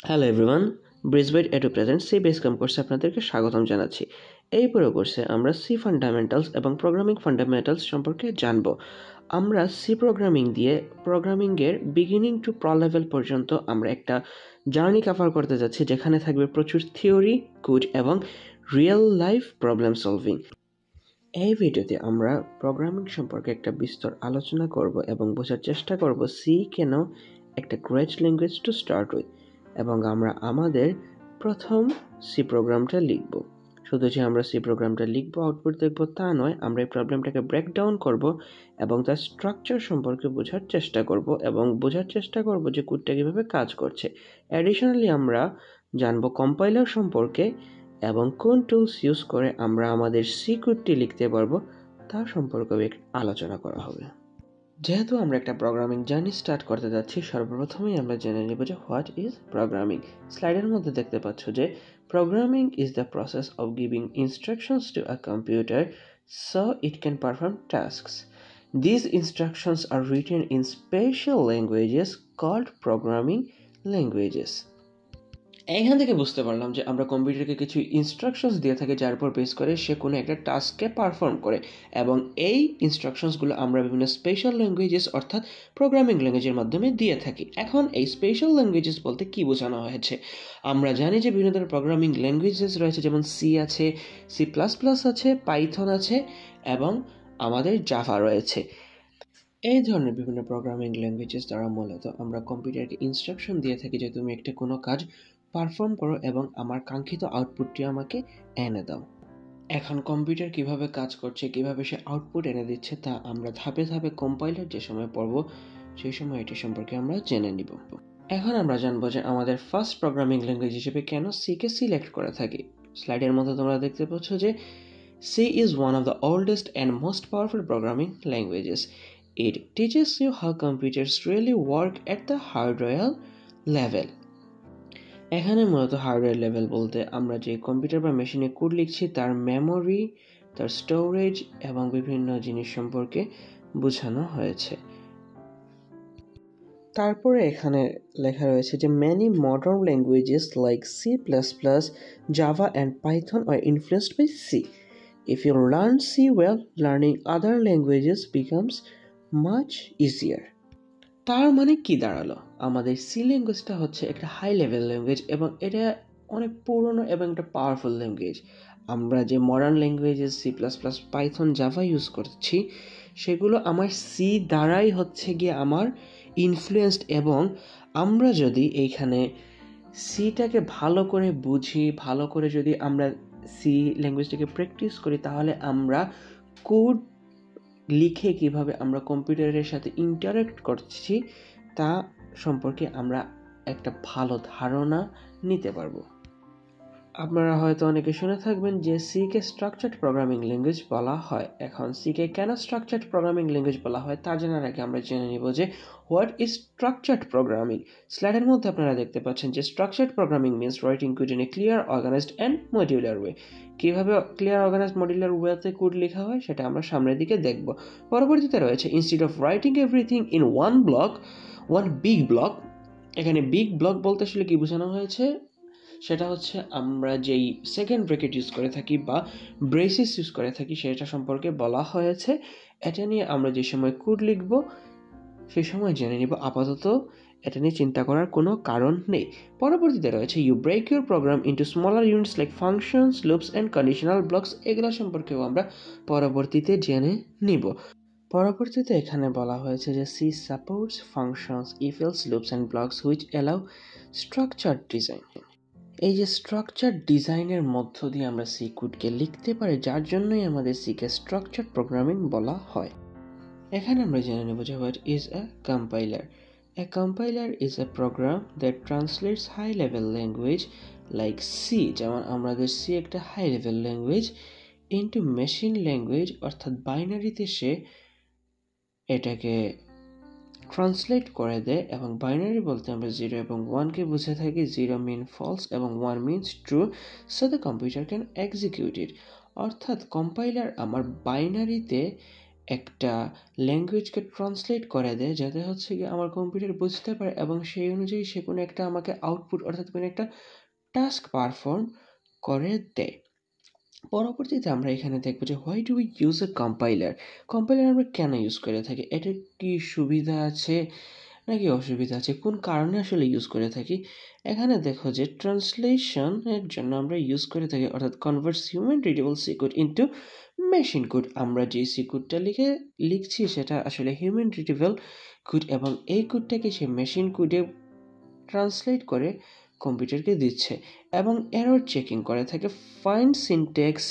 Hello everyone, Bridgebed edu present C base com কোর্সে আপনাদেরকে স্বাগতম জানাচ্ছি। এই পুরো কোর্সে আমরা সি ফান্ডামেন্টালস এবং প্রোগ্রামিং ফান্ডামেন্টালস সম্পর্কে জানব। আমরা সি প্রোগ্রামিং দিয়ে প্রোগ্রামিংয়ের বিগিনিং টু প্র লেভেল পর্যন্ত আমরা একটা জার্নি কভার করতে যাচ্ছি, যেখানে থাকবে প্রচুর থিওরি, কোড এবং রিয়েল লাইফ প্রবলেম সলভিং। এই ভিডিওতে আমরা প্রোগ্রামিং সম্পর্কে একটা বিস্তর আলোচনা করব এবং বোঝার চেষ্টা করব সি কেন একটা great language to start with, এবং আমরা আমাদের প্রথম সি প্রোগ্রামটা লিখব। শুধু যে আমরা সি প্রোগ্রামটা লিখব, আউটপুট দেখব তা নয়, আমরা এই প্রবলেমটাকে ব্রেকডাউন করব এবং তার স্ট্রাকচার সম্পর্কে বোঝার চেষ্টা করব এবং বোঝার চেষ্টা করব যে কোডটা কীভাবে কাজ করছে। অ্যাডিশনালি আমরা জানব কম্পাইলার সম্পর্কে এবং কোন টুলস ইউজ করে আমরা আমাদের সি কোডটি লিখতে পারবো তা সম্পর্কেও আলোচনা করা হবে। যেহেতু আমরা একটা প্রোগ্রামিং জার্নি স্টার্ট করতে যাচ্ছি, সর্বপ্রথমেই আমরা জেনে নেব যে হোয়াট ইজ প্রোগ্রামিং। স্লাইডের মধ্যে দেখতে পাচ্ছ যে programming is the process of giving instructions to a computer so it can perform tasks. These instructions are written in special languages called programming languages. এইখান থেকে বুঝতে পারলাম যে আমরা কম্পিউটারকে কিছু ইনস্ট্রাকশনস দিয়ে থাকি, যার উপর বেস করে সে কোনো একটা টাস্ককে পারফর্ম করে, এবং এই ইনস্ট্রাকশনসগুলো আমরা বিভিন্ন স্পেশাল ল্যাঙ্গুয়েজেস অর্থাৎ প্রোগ্রামিং ল্যাঙ্গুয়েজের মাধ্যমে দিয়ে থাকি। এখন এই স্পেশাল ল্যাঙ্গুয়েজেস বলতে কী বোঝানো হয়েছে? আমরা জানি যে বিভিন্ন ধরনের প্রোগ্রামিং ল্যাঙ্গুয়েজেস রয়েছে, যেমন সি আছে, C++ আছে, পাইথন আছে এবং আমাদের জাভা রয়েছে। এই ধরনের বিভিন্ন প্রোগ্রামিং ল্যাঙ্গুয়েজেস দ্বারা মূলত আমরা কম্পিউটারকে ইনস্ট্রাকশন দিয়ে থাকি যে তুমি একটা কোনো কাজ পারফর্ম করো এবং আমার কাঙ্ক্ষিত আউটপুটটি আমাকে এনে দাও। এখন কম্পিউটার কিভাবে কাজ করছে, কিভাবে সে আউটপুট এনে দিচ্ছে, তা আমরা ধাপে ধাপে কম্পাইলার যে সময় পড়ব সেই সময় এটি সম্পর্কে আমরা জেনে নিব। এখন আমরা জানবো যে আমাদের ফার্স্ট প্রোগ্রামিং ল্যাঙ্গুয়েজ হিসেবে কেন সিকে সিলেক্ট করে থাকি। স্লাইডের মধ্যে তোমরা দেখতে পাচ্ছ যে C is one of the oldest and most powerful programming languages. It teaches you how computers really work at the hardware level. এখানে মূলত হার্ডওয়্যার লেভেল বলতে আমরা যে কম্পিউটার বা মেশিনে কোড লিখছি তার মেমোরি, তার স্টোরেজ এবং বিভিন্ন জিনিস সম্পর্কে বোঝানো হয়েছে। তারপরে এখানে লেখা রয়েছে যে many modern languages like C++, Java and Python are influenced by C. If you learn C well, learning other languages becomes much easier. তার মানে কি দাঁড়ালো? আমাদের সি ল্যাঙ্গুয়েজটা হচ্ছে একটা হাই লেভেল ল্যাঙ্গুয়েজ এবং এটা অনেক পুরনো এবং একটা পাওয়ারফুল ল্যাঙ্গুয়েজ। আমরা যে modern languages C++, Python, Java use করছি সেগুলো আমার সি দ্বারাই হচ্ছে গিয়ে আমার ইনফ্লুয়েন্সড, এবং আমরা যদি এইখানে সিটাকে ভালো করে বুঝি, ভালো করে যদি আমরা সি ল্যাঙ্গুয়েজটাকে প্র্যাকটিস করি, তাহলে আমরা কোড লিখে কিভাবে আমরা কম্পিউটারের সাথে ইন্টারেক্ট করছি তা সম্পর্কে আমরা একটা ভালো ধারণা নিতে পারবো। আপনারা হয়তো অনেকে শুনে থাকবেন যে সিকে স্ট্রাকচার্ড প্রোগ্রামিং ল্যাঙ্গুয়েজ বলা হয়। এখন সিকে কেন স্ট্রাকচার্ড প্রোগ্রামিং ল্যাঙ্গুয়েজ বলা হয় তা জানার আগে আমরা জেনে নিব যে হোয়াট ইজ স্ট্রাকচার্ড প্রোগ্রামিং। স্লাইডের মধ্যে আপনারা দেখতে পাচ্ছেন যে structured programming means writing code in a clear, organised and modular way. কীভাবে ক্লিয়ার, অর্গানাইজড, মডিউলার ওয়েতে কোড লেখা হয় সেটা আমরা সামনের দিকে দেখব। পরবর্তীতে রয়েছে instead of writing everything in one big block. এখানে বিগ ব্লক বলতে আসলে কি বোঝানো হয়েছে? সেটা হচ্ছে আমরা যেই সেকেন্ড ব্র্যাকেট ইউজ করে থাকি বা ব্রেসিস ইউজ করে থাকি সেটা সম্পর্কে বলা হয়েছে। এটা নিয়ে আমরা যে সময় কোড লিখব সেই সময় জেনে নিব। আপাতত এটা নিয়ে চিন্তা করার কোনো কারণ নেই। পরবর্তীতে রয়েছে you break your program into smaller units like functions, loops and conditional blocks. এগুলো সম্পর্কেও আমরা পরবর্তীতে জেনে নিব। পরবর্তীতে এখানে বলা হয়েছে যে C supports functions, if else, loops and blocks which allow structured design. এই যে স্ট্রাকচার ডিজাইনের মধ্য দিয়ে আমরা সি কোডকে লিখতে পারি, যার জন্যই আমাদের সিকে স্ট্রাকচার প্রোগ্রামিং বলা হয়। এখানে আমরা জেনে নেব যে what is a compiler. A compiler is a program that translates high level language like C, যেমন আমাদের সি একটা high level language, into machine language, অর্থাৎ বাইনারিতে সে এটাকে ট্রান্সলেট করে দেয়। এবং বাইনারি বলতে আমরা 0 এবং 1কে বুঝে থাকি। 0 মিন ফলস এবং 1 means true, so the computer can execute it. অর্থাৎ কম্পাইলার আমার বাইনারিতে একটা ল্যাঙ্গুয়েজকে ট্রান্সলেট করে দেয়, যাতে হচ্ছে গিয়ে আমার কম্পিউটার বুঝতে পারে এবং সেই অনুযায়ী সে কোনো একটা আমাকে আউটপুট অর্থাৎ কোনো একটা টাস্ক পারফর্ম করে দেয়। পরবর্তীতে আমরা এখানে দেখব যে why do we use a compiler. Compiler আমরা কেন ইউজ করে থাকি, এটার কি সুবিধা আছে নাকি অসুবিধা আছে, কোন কারণে আসলে ইউজ করে থাকি। এখানে দেখো যে ট্রান্সলেশনের জন্য আমরা ইউজ করে থাকি, অর্থাৎ converts human readable C code into machine code. আমরা যে সি কোডটা লিখছি সেটা আসলে হিউম্যান রিডেবল কোড এবং এই কোডটাকে সে মেশিন কোডে ট্রান্সলেট করে কম্পিউটারকে দিচ্ছে এবং এরর চেকিং করে থাকে। Find syntax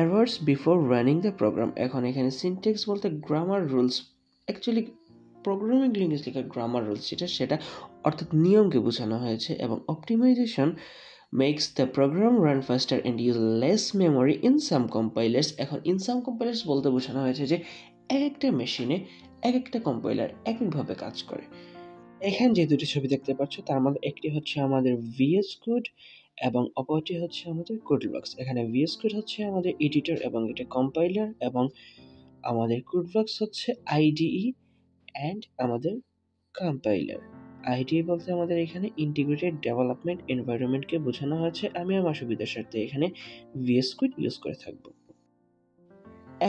errors before running the program. এখন এখানে সিনট্যাক্স বলতে grammar rules, actually programming language লেখা গ্রামার রুলস সেটা অর্থাৎ নিয়মকে বোঝানো হয়েছে। এবং optimization makes the program run faster and use less memory in some compilers. এখন ইন সাম কম্পাইলার্স বলতে বোঝানো হয়েছে যে এক একটা মেশিনে এক একটা কম্পাইলার একইভাবে কাজ করে। এখানে যে দুটি ছবি দেখতে পাচ্ছ তার মধ্যে একটি হচ্ছে আমাদের ভিএস কোড এবং অপরটি হচ্ছে আমাদের কোডব্লকস। এখানে ভিএস কোড হচ্ছে আমাদের এডিটর এবং এটা কম্পাইলার, এবং আমাদের কোডব্লকস হচ্ছে আইডিই অ্যান্ড আমাদের কম্পাইলার। আইডিই বলতে আমাদের এখানে ইন্টিগ্রেটেড ডেভেলপমেন্ট এনভায়রনমেন্টকে বোঝানো হয়েছে। আমি আমার সুবিধার স্বার্থে এখানে ভিএস কোড ইউজ করে থাকবো।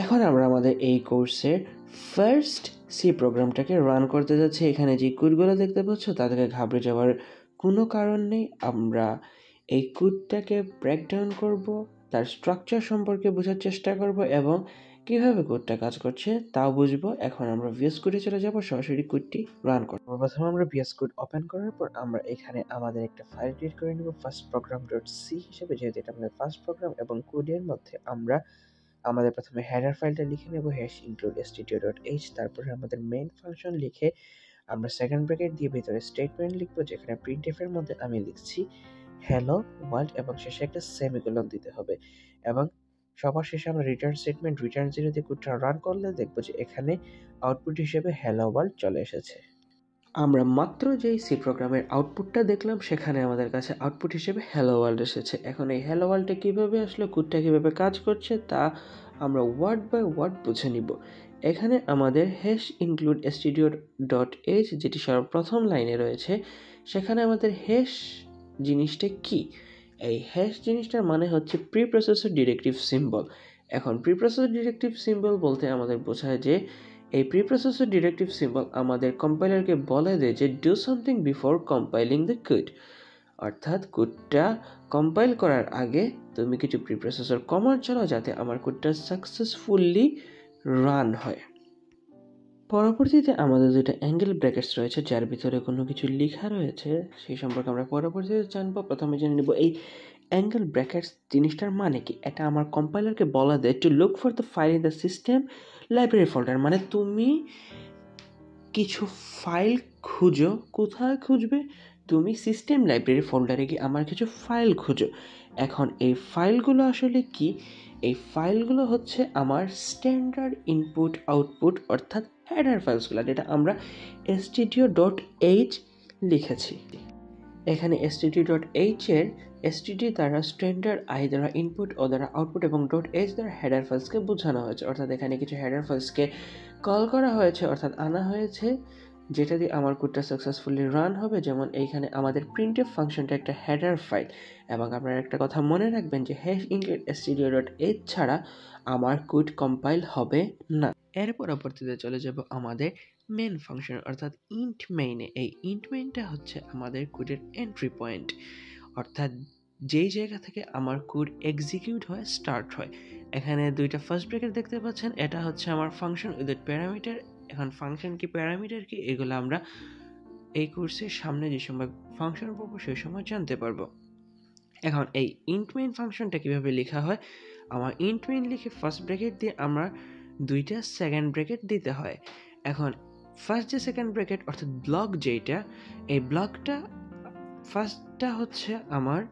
এখন আমরা আমাদের এই কোর্সের ফার্স্ট সি প্রোগ্রামটাকে রান করতে যাচ্ছি। এখানে যে কোডগুলো দেখতে পাচ্ছ তাদেরকে ঘাবড়ে যাওয়ার কোনো কারণ নেই। আমরা এই কোডটাকে ব্রেকডাউন করব, তার স্ট্রাকচার সম্পর্কে বোঝার চেষ্টা করব এবং কীভাবে কোডটা কাজ করছে তাও বুঝবো। এখন আমরা ভিএস কোডে চলে যাব, সরাসরি কোডটি রান করব। প্রথমে আমরা ভিএস কোড ওপেন করার পর আমরা এখানে আমাদের একটা ফাইল ক্রিয়েট করে নেব ফার্স্ট প্রোগ্রাম ডট সি হিসেবে, যেহেতু এটা আমাদের ফার্স্ট প্রোগ্রাম। এবং কোডের মধ্যে আমরা আমাদের প্রথমে হেডার ফাইলটা লিখে নেব #include_stdio.h। তারপরে আমাদের মেইন ফাংশন লিখে আমরা সেকেন্ড ব্র্যাকেট দিয়ে ভিতরে স্টেটমেন্ট লিখবো, যেখানে প্রিন্টএফ এর মধ্যে আমি লিখছি হ্যালো ওয়ার্ল্ড এবং শেষে একটা সেমিকোলন দিতে হবে। এবং সবার শেষে আমরা রিটার্ন স্টেটমেন্ট রিটার্ন 0 দিয়ে কোডটা রান করলে দেখবো যে এখানে আউটপুট হিসেবে হ্যালো ওয়ার্ল্ড চলে এসেছে। আমরা মাত্র যেই সি প্রোগ্রামের আউটপুটটা দেখলাম সেখানে আমাদের কাছে আউটপুট হিসেবে হ্যালো ওয়ার্ল্ড এসেছে। এখন এই হ্যালো ওয়ার্ল্ডটা কীভাবে আসলে কোডটা কীভাবে কাজ করছে তা আমরা ওয়ার্ড বাই ওয়ার্ড বুঝে নিব। এখানে আমাদের #include_stdio.h যেটি সর্বপ্রথম লাইনে রয়েছে, সেখানে আমাদের হ্যাশ জিনিসটা কি। এই হ্যাশ জিনিসটার মানে হচ্ছে প্রি প্রসেসর ডিরেক্টিভ সিম্বল। এখন প্রি প্রসেসর ডিরেক্টিভ সিম্বল বলতে আমাদের বোঝায় যে এই প্রিপ্রসেসর ডিরেক্টিভ সিম্বল আমাদের কম্পাইলারকে বলে দেয় যে do something before compiling the code, অর্থাৎ কোডটা কম্পাইল করার আগে তুমি কিছু প্রিপ্রসেসর কমান্ড চালাও যাতে আমার কোডটা সাকসেসফুলি রান হয়। পরবর্তীতে আমাদের যেটা অ্যাঙ্গেল ব্র্যাকেটস রয়েছে যার ভিতরে কোনো কিছু লেখা রয়েছে সেই সম্পর্কে আমরা পরবর্তীতে জানবো। প্রথমে জেনে নেব এই অ্যাঙ্গেল ব্র্যাকেটস জিনিসটার মানে কি। এটা আমার কম্পাইলারকে বলা দেয় to look for the file in the system library folder, মানে তুমি কিছু ফাইল খুঁজো। কোথায় খুঁজবে? তুমি সিস্টেম লাইব্রেরি ফোল্ডারে গিয়ে আমার কিছু ফাইল খুঁজো। এখন এই ফাইলগুলো আসলে কি? এই ফাইলগুলো হচ্ছে আমার স্ট্যান্ডার্ড ইনপুট আউটপুট অর্থাৎ হেডার ফাইলসগুলো, যেটা আমরা stdio.h লিখেছি। এখানে stdio.h এর std দ্বারা স্ট্যান্ডার্ড, আই দ্বারা ইনপুট, ও দ্বারা আউটপুট এবং .h দ্বারা হেডার ফাইলসকে বোঝানো হয়েছে। অর্থাৎ এখানে কিছু হেডার ফাইলসকে কল করা হয়েছে অর্থাৎ আনা হয়েছে, যেটা দিয়ে আমার কোডটা সাকসেসফুলি রান হবে। যেমন এইখানে আমাদের প্রিন্টএফ ফাংশনটা একটা হেডার ফাইল। এবং আপনারা একটা কথা মনে রাখবেন যে #include_stdio.h ছাড়া আমার কোড কম্পাইল হবে না। এর পরবর্তীতে চলে যাব আমাদের মেন ফাংশন অর্থাৎ ইন্ট মেইনে। এই ইন্ট মেইনটা হচ্ছে আমাদের কোডের এন্ট্রি পয়েন্ট, অর্থাৎ যেই জায়গা থেকে আমার কোড এক্সিকিউট হয়, স্টার্ট হয়। এখানে দুইটা ফার্স্ট ব্র্যাকেট দেখতে পাচ্ছেন, এটা হচ্ছে আমার ফাংশন উইথ প্যারামিটার। এখন ফাংশন কি প্যারামিটার কি এগুলো আমরা এই কোর্সের সামনে যে সময় ফাংশন পড়বো সেই সময় জানতে পারবো। এখন এই ইন্ট মেইন ফাংশনটা কিভাবে লেখা হয়, আমার ইন্ট মেইন লিখে ফার্স্ট ব্র্যাকেট দিয়ে আমরা দুইটা সেকেন্ড ব্র্যাকেট দিতে হয়। এখন ফার্স্ট যে সেকেন্ড ব্র্যাকেট অর্থাৎ ব্লক যেটা, এই ব্লকটা ফার্স্টটা হচ্ছে আমার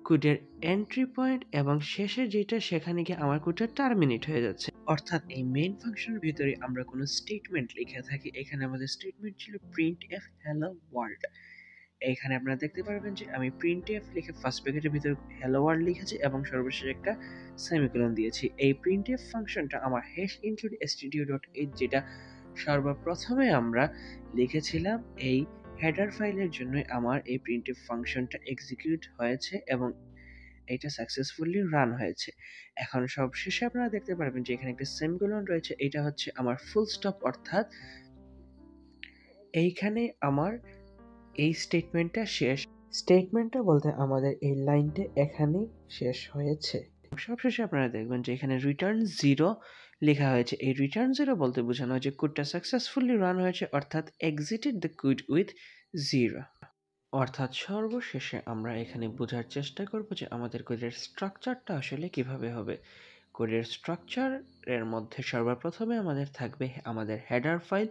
কোডের এন্ট্রি পয়েন্ট এবং শেষে যেটা সেখানে গিয়ে আমার কোডটা টার্মিনেট হয়ে যাচ্ছে। অর্থাৎ এই মেইন ফাংশনের ভিতরে আমরা কোনো স্টেটমেন্ট লিখে থাকি। এখানে আমাদের স্টেটমেন্ট ছিল প্রিন্ট এফ হ্যালো ওয়ার্ল্ড। এইখানে আপনারা দেখতে পারবেন যে আমি printf লিখে ফার্স্ট ব্র্যাকেটের ভিতর hello world লিখেছি এবং সর্বশেষে একটা সেমিকোলন দিয়েছি। এই printf ফাংশনটা আমার hash include stdio.h যেটা সর্বপ্রথমে আমরা লিখেছিলাম এই হেডার ফাইলের জন্যই আমার এই printf ফাংশনটা এক্সিকিউট হয়েছে এবং এটা সাকসেসফুলি রান হয়েছে। এখন সবশেষে আপনারা দেখতে পারবেন যে এখানে একটা সেমিকোলন রয়েছে, এটা হচ্ছে আমার ফুল স্টপ, অর্থাৎ এইখানে আমার এই স্টেটমেন্টটা শেষ। স্টেটমেন্টটা বলতে আমাদের এই লাইনটা এখানেই শেষ হয়েছে। সবশেষে আপনারা দেখবেন যে এখানে রিটার্ন 0 লেখা হয়েছে। এই রিটার্ন 0 বলতে বোঝানো হয় যে কোডটা সাকসেসফুলি রান হয়েছে, অর্থাৎ এক্সিটেড দ্য কোড উইথ 0। অর্থাৎ সর্বশেষে আমরা এখানে বোঝার চেষ্টা করব যে আমাদের কোডের স্ট্রাকচারটা আসলে কিভাবে হবে। কোডের স্ট্রাকচারের মধ্যে সর্বপ্রথমে আমাদের থাকবে আমাদের হেডার ফাইল,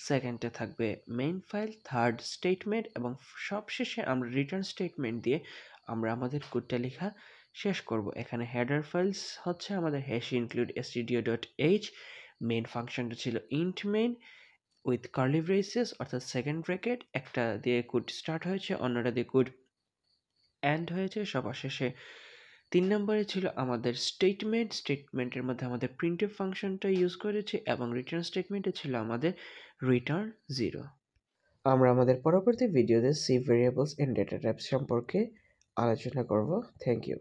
সেকেন্ডে থাকবে মেইন ফাইল, থার্ড স্টেটমেন্ট এবং সবশেষে আমরা রিটার্ন স্টেটমেন্ট দিয়ে আমরা আমাদের কোডটা লেখা শেষ করব। এখানে হেডার ফাইলস হচ্ছে আমাদের hash include stdio.h, মেইন ফাংশনটা ছিল int main with curly braces অর্থাৎ সেকেন্ড ব্র্যাকেট, একটা দিয়ে কোড স্টার্ট হয়েছে, অন্যটা দিয়ে কোড এন্ড হয়েছে। সবার শেষে 3 নম্বরে ছিল আমাদের স্টেটমেন্টের মধ্যে আমাদের প্রিন্টএফ ফাংশনটা ইউজ করেছি এবং রিটার্ন স্টেটমেন্টে ছিল আমাদের রিটার্ন 0। আমরা আমাদের পরবর্তী ভিডিওতে C variables and data types সম্পর্কে আলোচনা করব। Thank you.